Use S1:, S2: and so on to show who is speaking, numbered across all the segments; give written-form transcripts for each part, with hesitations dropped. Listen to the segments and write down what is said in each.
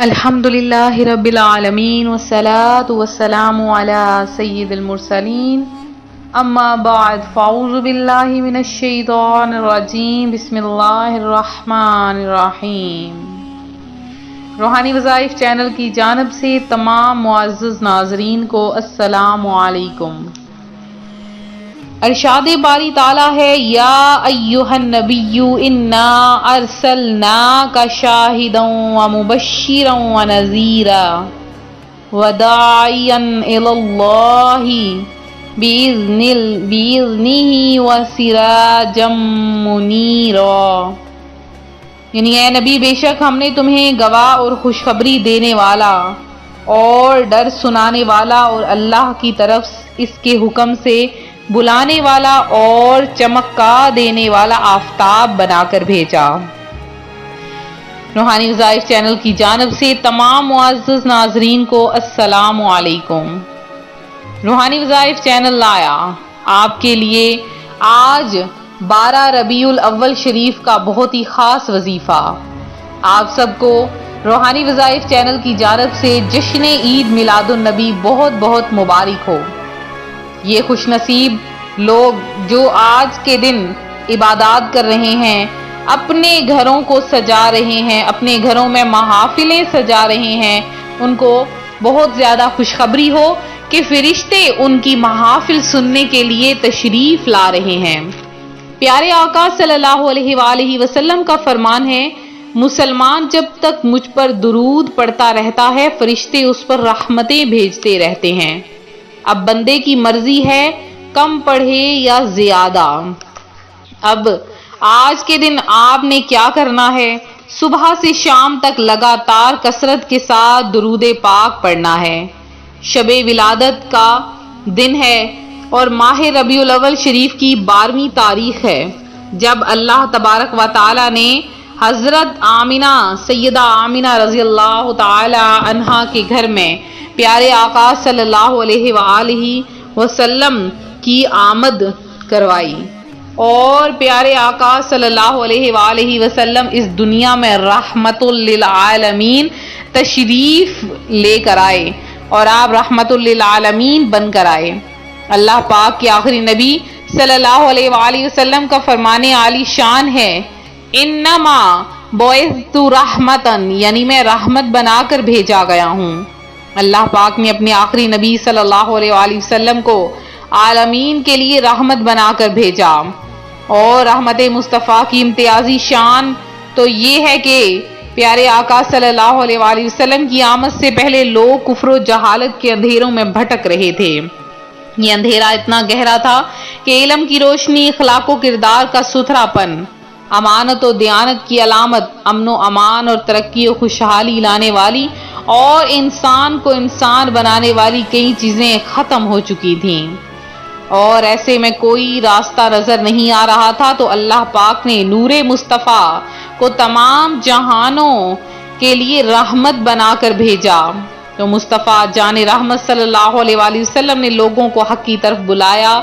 S1: الحمدللہ رب العالمین والصلاة والسلام علی سید المرسلین اما بعد فاعوذ باللہ من الشیطان الرجیم بسم اللہ الرحمن الرحیم۔ روحانی وظائف چینل کی جانب سے تمام معزز ناظرین کو السلام علیکم۔ ارشاد باری تعالیٰ ہے، یا ایہا النبی انا ارسلناک شاہدا ومبشرا ونذیرا وداعیا الی اللہ باذنہ وسراجا منیرا۔ یعنی اے نبی، بے شک ہم نے تمہیں گواہ اور خوشخبری دینے والا اور ڈر سنانے والا اور اللہ کی طرف اس کے حکم سے بلانے والا اور چمکا دینے والا آفتاب بنا کر بھیجا۔ روحانی وظائف چینل کی جانب سے تمام معزز ناظرین کو السلام علیکم۔ روحانی وظائف چینل لایا آپ کے لیے آج 12 ربیع الاول شریف کا بہت ہی خاص وظیفہ۔ آپ سب کو روحانی وظائف چینل کی جانب سے جشن عید میلاد النبی بہت بہت مبارک ہو۔ یہ خوش نصیب لوگ جو آج کے دن عبادات کر رہے ہیں، اپنے گھروں کو سجا رہے ہیں، اپنے گھروں میں محافلیں سجا رہے ہیں، ان کو بہت زیادہ خوشخبری ہو کہ فرشتے ان کی محافل سننے کے لیے تشریف لا رہے ہیں۔ پیارے آقا صلی اللہ علیہ وآلہ وسلم کا فرمان ہے، مسلمان جب تک مجھ پر درود پڑھتا رہتا ہے، فرشتے اس پر رحمتیں بھیجتے رہتے ہیں۔ اب بندے کی مرضی ہے کم پڑھے یا زیادہ۔ اب آج کے دن آپ نے کیا کرنا ہے؟ صبح سے شام تک لگاتار کثرت کے ساتھ درود پاک پڑھنا ہے۔ شب ولادت کا دن ہے اور ماہ ربیع الاول شریف کی 12ویں تاریخ ہے، جب اللہ تبارک و تعالی نے حضرت آمنہ سیدہ آمنہ رضی اللہ تعالی عنہا کے گھر میں پیارے آقا صلی اللہ علیہ وآلہ وسلم کی آمد کروائی، اور پیارے آقا صلی اللہ علیہ وآلہ وسلم اس دنیا میں رحمت للعالمین تشریف لے کر آئے اور آپ رحمت للعالمین بن کر آئے۔ اللہ پاک کے آخری نبی صلی اللہ علیہ وآلہ وسلم کا فرمان عالی شان ہے، انما بعثت رحمتا، یعنی میں رحمت بنا کر بھیجا گیا ہوں۔ اللہ پاک نے اپنے آخری نبی صلی اللہ علیہ وآلہ وسلم کو عالمین کے لیے رحمت بنا کر بھیجا، اور رحمت مصطفیٰ کی امتیازی شان تو یہ ہے کہ پیارے آقا صلی اللہ علیہ وآلہ وسلم کی آمد سے پہلے لوگ کفر و جہالت کے اندھیروں میں بھٹک رہے تھے۔ یہ اندھیرا اتنا گہرا تھا کہ علم کی روشنی، اخلاق و کردار کا ستھرا پن، امانت و دیانت کی علامت، امن و امان اور ترقی و خوشحالی لانے والی اور انسان کو انسان بنانے والی کئی چیزیں ختم ہو چکی تھیں، اور ایسے میں کوئی راستہ نظر نہیں آ رہا تھا، تو اللہ پاک نے نور مصطفیٰ کو تمام جہانوں کے لیے رحمت بنا کر بھیجا۔ تو مصطفیٰ جان رحمت صلی اللہ علیہ وآلہ وسلم نے لوگوں کو حق کی طرف بلایا،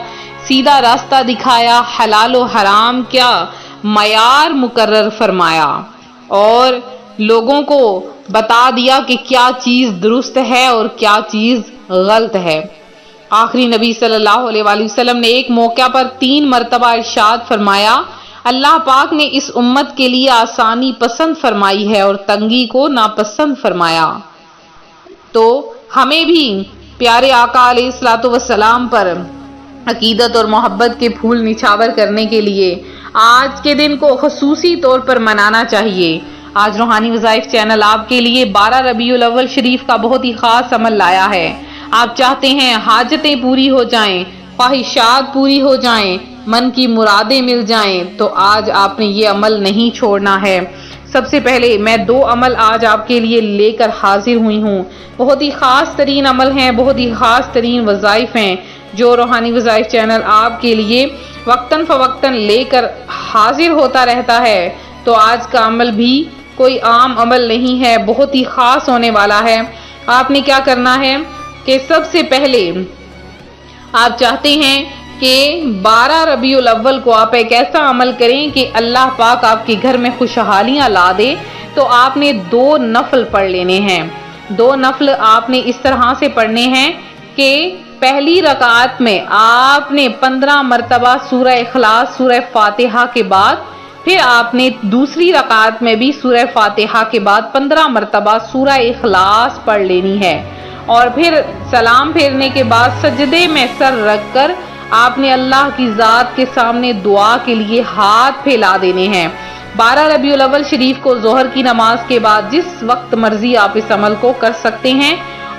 S1: سیدھا راستہ دکھایا، حلال و حرام کیا معیار مقرر فرمایا، اور لوگوں کو بتا دیا کہ کیا چیز درست ہے اور کیا چیز غلط ہے۔ آخری نبی صلی اللہ علیہ وآلہ وسلم نے ایک موقع پر 3 مرتبہ ارشاد فرمایا، اللہ پاک نے اس امت کے لیے آسانی پسند فرمائی ہے اور تنگی کو ناپسند فرمایا۔ تو ہمیں بھی پیارے آقا علیہ الصلوۃ والسلام پر عقیدت اور محبت کے پھول نچھاور کرنے کے لیے آج کے دن کو خصوصی طور پر منانا چاہیے۔ آج روحانی وظائف چینل آپ کے لیے 12 ربیع الاول شریف کا بہت ہی خاص عمل لایا ہے۔ آپ چاہتے ہیں حاجتیں پوری ہو جائیں، خواہشات پوری ہو جائیں، من کی مرادیں مل جائیں، تو آج آپ نے یہ عمل نہیں چھوڑنا ہے۔ سب سے پہلے میں 2 عمل آج آپ کے لیے لے کر حاضر ہوئی ہوں۔ بہت ہی خاص ترین عمل ہیں، بہت ہی خاص ترین وظائف ہیں جو روحانی وظائف چینل آپ کے لیے وقتاً فوقتاً لے کر حاضر ہوتا رہتا ہے۔ تو آج کا عمل بھی کوئی عام عمل نہیں ہے، بہت ہی خاص ہونے والا ہے۔ آپ نے کیا کرنا ہے کہ سب سے پہلے آپ چاہتے ہیں کہ 12 ربیع الاول کو آپ ایک ایسا عمل کریں کہ اللہ پاک آپ کے گھر میں خوشحالیاں لا دے، تو آپ نے 2 نفل پڑھ لینے ہیں۔ 2 نفل آپ نے اس طرح سے پڑھنے ہیں کہ پہلی رکعت میں آپ نے 15 مرتبہ سورہ اخلاص سورہ فاتحہ کے بعد، پھر آپ نے دوسری رکعت میں بھی سورہ فاتحہ کے بعد 15 مرتبہ سورہ اخلاص پڑھ لینی ہے، اور پھر سلام پھیرنے کے بعد سجدے میں سر رکھ کر آپ نے اللہ کی ذات کے سامنے دعا کے لیے ہاتھ پھیلا دینے ہیں۔ 12 ربیع الاول شریف کو ظہر کی نماز کے بعد جس وقت مرضی آپ اس عمل کو کر سکتے ہیں،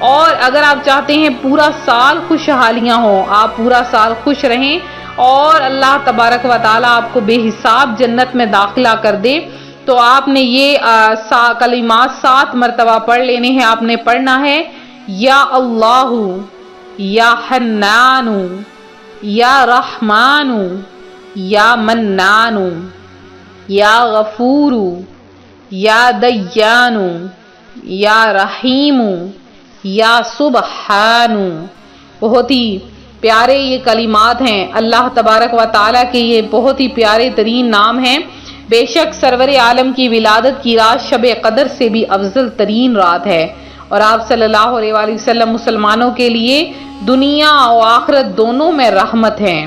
S1: اور اگر آپ چاہتے ہیں پورا سال خوشحالیاں ہوں، آپ پورا سال خوش رہیں اور اللہ تبارک و تعالیٰ آپ کو بے حساب جنت میں داخلہ کر دے، تو آپ نے یہ کلمات 7 مرتبہ پڑھ لینے ہیں۔ آپ نے پڑھنا ہے یا اللہ، یا حنان، یا رحمان، یا منان، یا غفور، یا دیان، یا رحیم، یا سبحان۔ بہت ہی پیارے یہ کلمات ہیں، اللہ تبارک و تعالیٰ کے یہ بہت ہی پیارے ترین نام ہیں۔ بے شک سرور عالم کی ولادت کی رات شب قدر سے بھی افضل ترین رات ہے، اور آپ صلی اللہ علیہ وآلہ وسلم مسلمانوں کے لیے دنیا و آخرت دونوں میں رحمت ہیں۔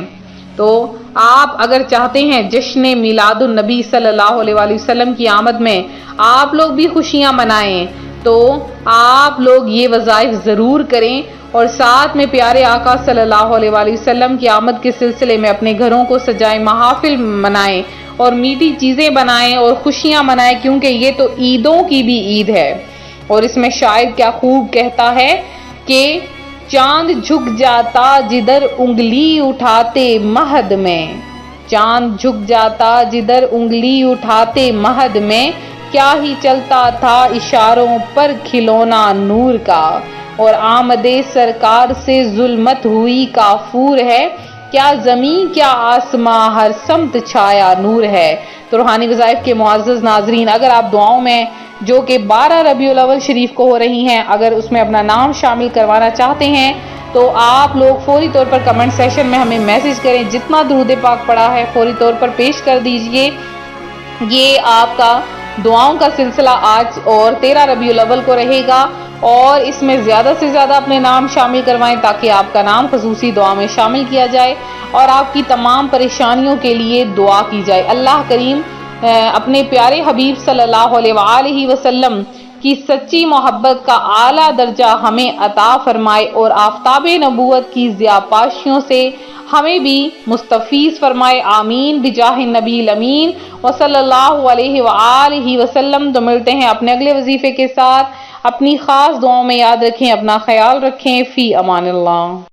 S1: تو آپ اگر چاہتے ہیں جشن میلاد النبی صلی اللہ علیہ وآلہ وسلم کی آمد میں آپ لوگ بھی خوشیاں منائیں، تو آپ لوگ یہ وظائف ضرور کریں، اور ساتھ میں پیارے آقا صلی اللہ علیہ وآلہ وسلم کی آمد کے سلسلے میں اپنے گھروں کو سجائیں، محافل منائیں اور میٹھی چیزیں بنائیں اور خوشیاں منائیں، کیونکہ یہ تو عیدوں کی بھی عید ہے۔ اور اس میں شاعر کیا خوب کہتا ہے کہ چاند جھک جاتا جدھر انگلی اٹھاتے مہد میں، چاند جھک جاتا جدھر انگلی اٹھاتے مہد میں، کیا ہی چلتا تھا اشاروں پر کھلونا نور کا، اور آمد سرکار سے ظلمت ہوئی کافور ہے، کیا زمین کیا آسماں ہر سمت چھایا نور ہے۔ تو روحانی وظائف کے معزز ناظرین، اگر آپ دعاؤں میں جو کہ 12 ربیع الاول شریف کو ہو رہی ہیں، اگر اس میں اپنا نام شامل کروانا چاہتے ہیں تو آپ لوگ فوری طور پر کمنٹ سیشن میں ہمیں میسج کریں، جتنا درود پاک پڑا ہے فوری طور پر پیش کر دیجئے۔ یہ آپ کا دعاؤں کا سلسلہ آج اور 13 ربیع الاول کو رہے گا، اور اس میں زیادہ سے زیادہ اپنے نام شامل کروائیں تاکہ آپ کا نام خصوصی دعا میں شامل کیا جائے اور آپ کی تمام پریشانیوں کے لیے دعا کی جائے۔ اللہ کریم اپنے پیارے حبیب صلی اللہ علیہ وآلہ وسلم کی سچی محبت کا اعلیٰ درجہ ہمیں عطا فرمائے، اور آفتاب نبوت کی ضیاءپاشیوں سے ہمیں بھی مستفیض فرمائے، آمین بجاہ النبی الامین وصلی اللہ علیہ وآلہ وسلم۔ تو ملتے ہیں اپنے اگلے وظیفے کے ساتھ، اپنی خاص دعاؤں میں یاد رکھیں، اپنا خیال رکھیں، فی امان اللہ۔